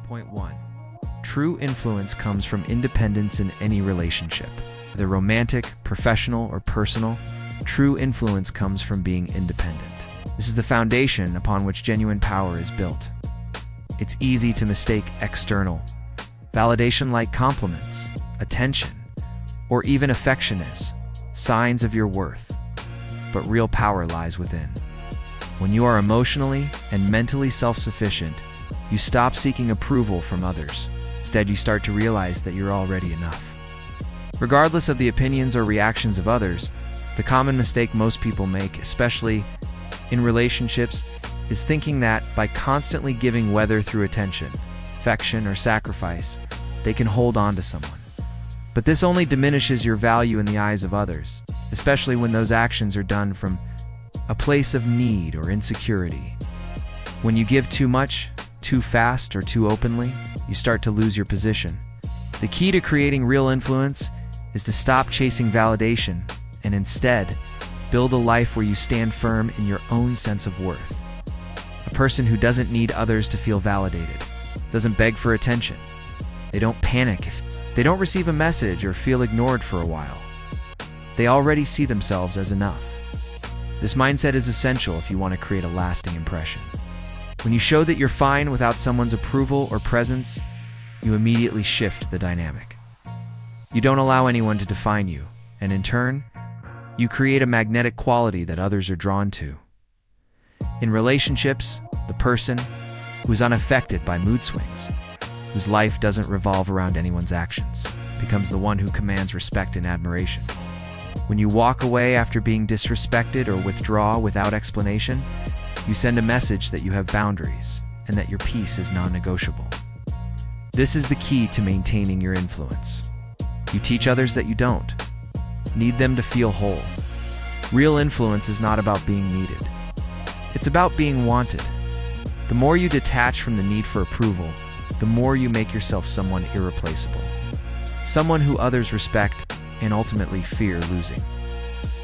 Point 1. True influence comes from independence in any relationship. Whether romantic, professional, or personal, true influence comes from being independent. This is the foundation upon which genuine power is built. It's easy to mistake external validation like compliments, attention, or even affection as signs of your worth. But real power lies within. When you are emotionally and mentally self-sufficient, you stop seeking approval from others. Instead, you start to realize that you're already enough. Regardless of the opinions or reactions of others, the common mistake most people make, especially in relationships, is thinking that by constantly giving, whether through attention, affection, or sacrifice, they can hold on to someone. But this only diminishes your value in the eyes of others, especially when those actions are done from a place of need or insecurity. When you give too much, too fast, or too openly, you start to lose your position. The key to creating real influence is to stop chasing validation and instead build a life where you stand firm in your own sense of worth. A person who doesn't need others to feel validated, doesn't beg for attention. They don't panic if they don't receive a message or feel ignored for a while. They already see themselves as enough. This mindset is essential if you want to create a lasting impression. When you show that you're fine without someone's approval or presence, you immediately shift the dynamic. You don't allow anyone to define you, and in turn, you create a magnetic quality that others are drawn to. In relationships, the person who's unaffected by mood swings, whose life doesn't revolve around anyone's actions, becomes the one who commands respect and admiration. When you walk away after being disrespected or withdraw without explanation, you send a message that you have boundaries and that your peace is non-negotiable. This is the key to maintaining your influence. You teach others that you don't need them to feel whole. Real influence is not about being needed. It's about being wanted. The more you detach from the need for approval, the more you make yourself someone irreplaceable. Someone who others respect and ultimately fear losing.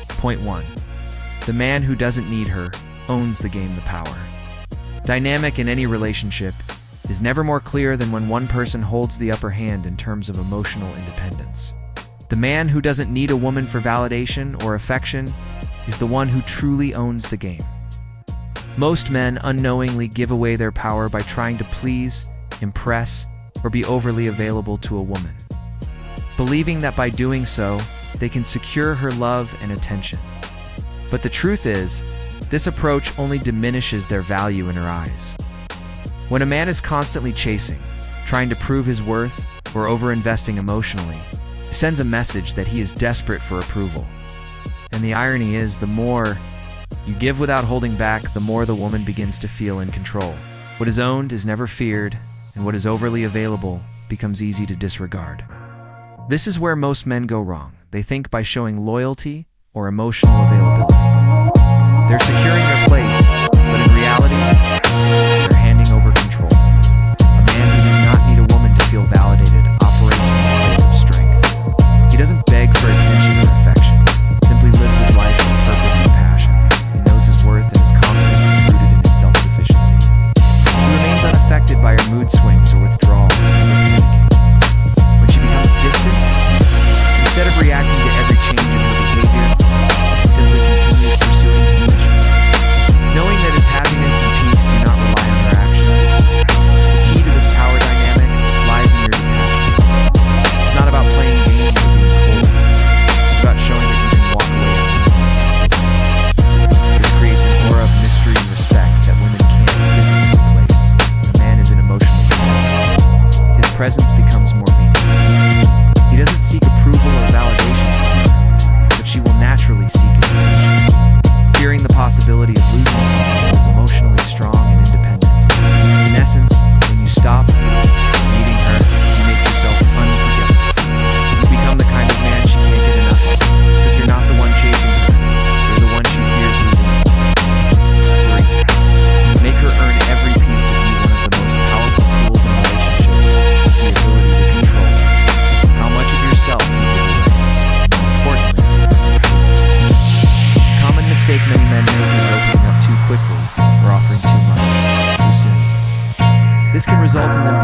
Point 1. The man who doesn't need her owns the game, the power. Dynamic in any relationship is never more clear than when one person holds the upper hand in terms of emotional independence. The man who doesn't need a woman for validation or affection is the one who truly owns the game. Most men unknowingly give away their power by trying to please, impress, or be overly available to a woman, believing that by doing so, they can secure her love and attention. But the truth is, this approach only diminishes their value in her eyes. When a man is constantly chasing, trying to prove his worth, or over-investing emotionally, he sends a message that he is desperate for approval. And the irony is, the more you give without holding back, the more the woman begins to feel in control. What is owned is never feared, and what is overly available becomes easy to disregard. This is where most men go wrong. They think by showing loyalty or emotional availability, they're securing their place, but in reality, they're handing over control. A man who does not need a woman to feel validated operates from a place of strength. He doesn't beg for attention or affection, simply lives his life with purpose and passion. He knows his worth and his confidence is rooted in his self-sufficiency. He remains unaffected by her mood swings or withdrawal or panicking. When she becomes distant, instead of reacting to every change in her behavior, he simply continues pursuing his mission. Knowing that his happiness and peace do not rely on her actions, the key to this power dynamic lies in your detachment. It's not about playing games or being cold. It's about showing that you can walk away instantly. This creates an aura of mystery and respect that women can't physically replace. When a man is emotionally calm, his presence becomes more meaningful. He doesn't seek approval or validation from her, but she will naturally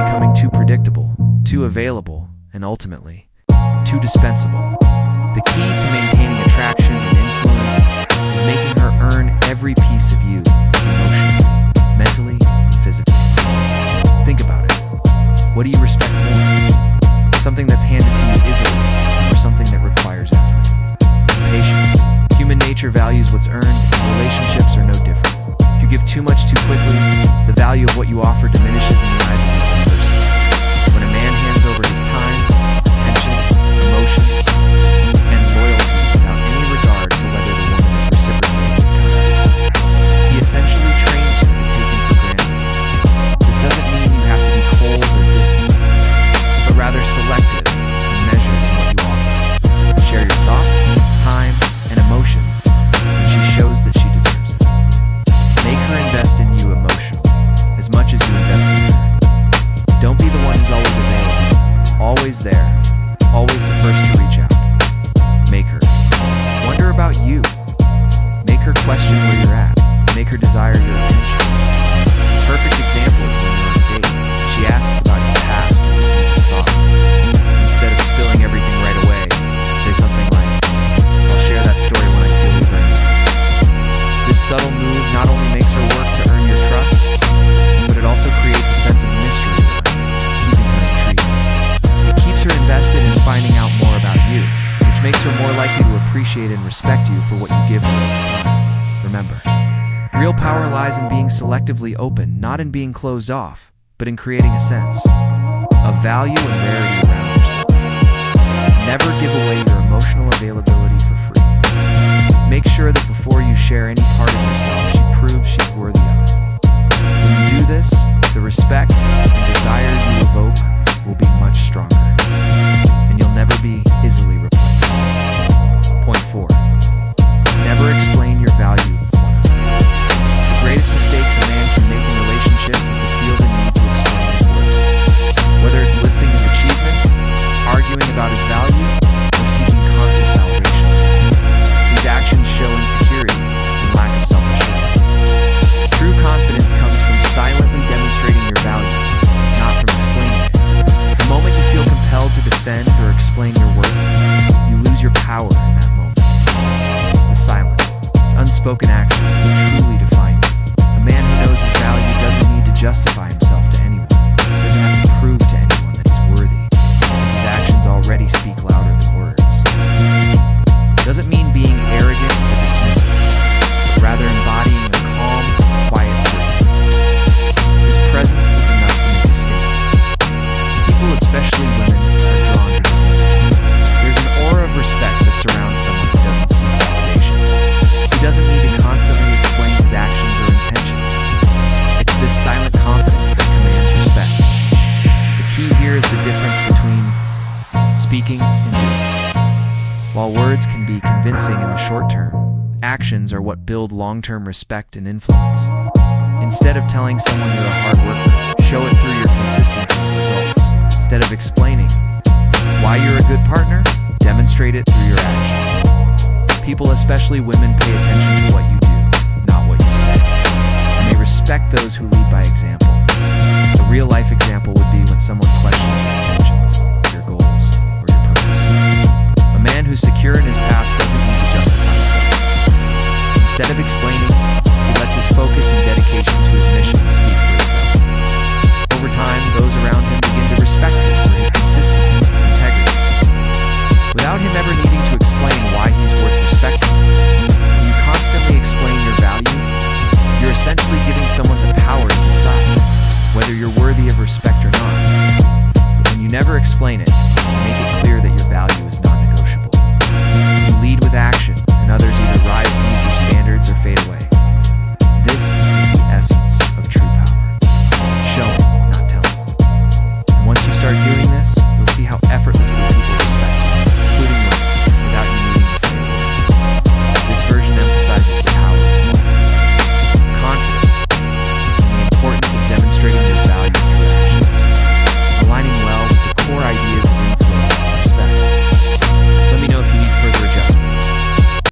becoming too predictable, too available, and ultimately, too dispensable. The key to maintaining attraction and influence is making her earn every piece of you, emotionally, mentally, physically. Think about it. What do you respect more? Something that's handed to you easily, or something that requires effort? Patience. Human nature values what's earned, and relationships are no different. If you give too much too quickly, the value of what you offer diminishes in the eyes of the other person. When a man hands over his time, attention, emotions, and loyalty without any regard for whether the woman is reciprocating in kind, he essentially trains her to take him for granted. This doesn't mean you have to be cold or distant, but rather selective and measured in what you offer. Share your thoughts, time, and emotions, and she shows that she deserves it. Make her invest in you emotionally, as much as you invest in her. Don't be the one who's always available, always there, always the first to reach out. Make her wonder about you. Make her question where you're at. Make her desire your attention. A perfect example is when you're on a date. She asks about your past or your deepest thoughts. Instead of spilling everything right away, say something like, "I'll share that story when I feel we've earned it." This subtle move not only makes her work to earn your trust, but it also creates a sense of mystery around her, keeping her intrigued. It keeps her invested in finding out more about you, which makes her more likely to appreciate and respect you for what you give her over time. Remember, real power lies in being selectively open, not in being closed off, but in creating a sense of value and rarity around yourself. Never give away your emotional availability for free. Make sure that before you share any part of yourself, she proves she's worthy of it. When you do this, the respect and desire you evoke will be much stronger, and you'll never be easily replaced. Point 4. Never explain your value. The greatest mistakes a man can make in relationships is to feel the need to explain his worth. Whether it's listing his achievements, arguing about his value, or seeking constant validation. These actions show insecurity and lack of self-assurance. True confidence comes from silently demonstrating your value, not from explaining it. The moment you feel compelled to defend or explain your worth, you lose your power in that moment. It's the silent, it's unspoken actions that truly define you. A man who knows his value doesn't need to justify himself to anyone. He doesn't have to prove to anyone that he's worthy, as his actions already speak louder than words. Doesn't mean being arrogant or dismissive, but rather embodying a calm, quiet certainty. His presence is enough to make a statement. People, especially women, are drawn to this energy. There's an aura of respect that surrounds someone who doesn't seek validation. He doesn't need to constantly explain his actions or intentions. It's this silent confidence that commands respect. The key here is the difference between speaking and doing. While words can be convincing in the short term, actions are what build long-term respect and influence. Instead of telling someone you're a hard worker, show it through your consistency and results. Instead of explaining why you're a good partner, demonstrate it through your actions. People, especially women, pay attention to what you do, not what you say. And they respect those who lead by example. A real-life example would be when someone questions your intentions, your goals, or your purpose. A man who's secure in his path doesn't need to justify himself. Instead of explaining, he lets his focus and dedication to his mission speak for itself. Over time, those around him begin to respect him for his consistency and integrity. Without him ever needing to explain why he's worth respecting, when you constantly explain your value, you're essentially giving someone the power to decide whether you're worthy of respect or not. But when you never explain it, you make it clear that your value is non-negotiable. You lead with action,